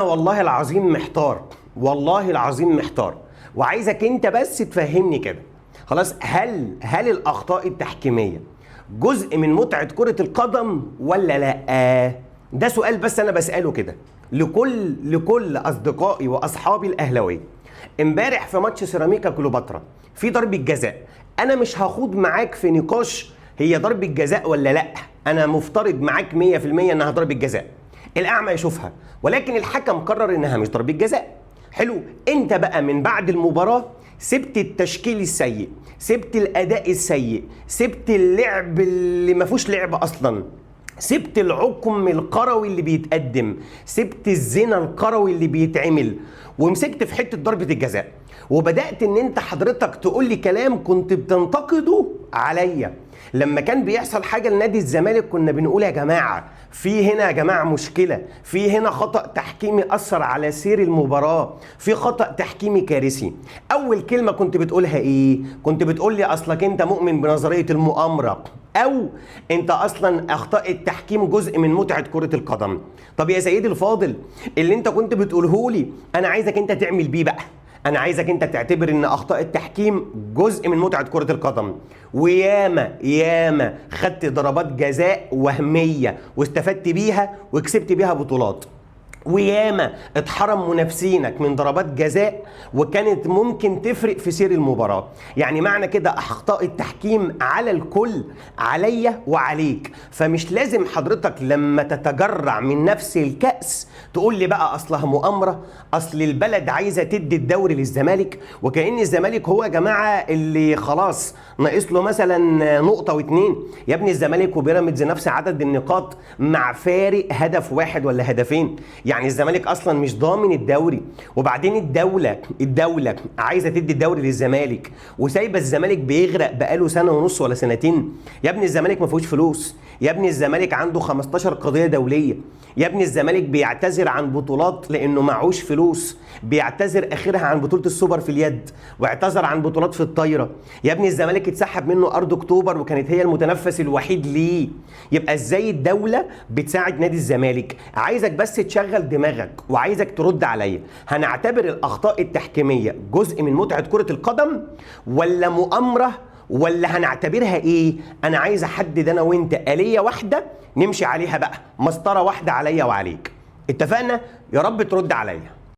والله العظيم محتار، والله العظيم محتار، وعايزك انت بس تفهمني كده. خلاص، هل الاخطاء التحكيميه جزء من متعه كره القدم ولا لا؟ ده سؤال بس انا بساله كده لكل اصدقائي واصحابي الاهلاويه. امبارح في ماتش سيراميكا كليوباترا في ضربه جزاء، انا مش هخوض معاك في نقاش هي ضربه جزاء ولا لا، انا مفترض معاك 100% انها ضربه جزاء، الاعمى يشوفها، ولكن الحكم قرر انها مش ضربه جزاء. حلو، انت بقى من بعد المباراه سبت التشكيل السيء، سبت الاداء السيء، سبت اللعب اللي ما فيهوش لعب اصلا، سبت العقم الكروي اللي بيتقدم، سبت الزنا الكروي اللي بيتعمل، ومسكت في حته ضربه الجزاء، وبدات ان انت حضرتك تقول لي كلام كنت بتنتقده عليا. لما كان بيحصل حاجه لنادي الزمالك كنا بنقول يا جماعه في هنا يا جماعه مشكله، في هنا خطا تحكيمي اثر على سير المباراه، في خطا تحكيمي كارثي. اول كلمه كنت بتقولها ايه؟ كنت بتقول لي اصلك انت مؤمن بنظريه المؤامره، او انت اصلا اخطاء التحكيم جزء من متعه كره القدم. طب يا سيدي الفاضل، اللي انت كنت بتقوله لي انا عايزك انت تعمل بيه بقى، انا عايزك انت تعتبر ان اخطاء التحكيم جزء من متعه كره القدم. وياما خدت ضربات جزاء وهميه واستفدت بيها وكسبت بيها بطولات، وياما اتحرم منافسينك من ضربات جزاء وكانت ممكن تفرق في سير المباراة. يعني معنى كده اخطاء التحكيم على الكل، عليا وعليك، فمش لازم حضرتك لما تتجرع من نفس الكأس تقول لي بقى اصلها مؤامرة، اصل البلد عايزة تدي الدوري للزمالك، وكأن الزمالك هو يا جماعة اللي خلاص ناقص له مثلا نقطة واتنين. يا ابني الزمالك وبيراميدز نفس عدد النقاط مع فارق هدف واحد ولا هدفين، يعني الزمالك اصلا مش ضامن الدوري. وبعدين الدوله عايزه تدي الدوري للزمالك وسايبه الزمالك بيغرق بقاله سنه ونص ولا سنتين. يا ابني الزمالك ما فيهوش فلوس، يا ابني الزمالك عنده 15 قضيه دوليه، يا ابني الزمالك بيعتذر عن بطولات لانه معهوش فلوس، بيعتذر اخرها عن بطوله السوبر في اليد، واعتذر عن بطولات في الطايره. يا ابني الزمالك اتسحب منه ارض اكتوبر وكانت هي المتنفس الوحيد ليه. يبقى ازاي الدوله بتساعد نادي الزمالك؟ عايزك بس تشغل دماغك وعايزك ترد عليا، هنعتبر الاخطاء التحكيميه جزء من متعه كره القدم ولا مؤامره ولا هنعتبرها ايه؟ انا عايز احدد انا وانت آلية واحده نمشي عليها بقى، مسطره واحده عليا وعليك. اتفقنا؟ يا رب ترد عليا.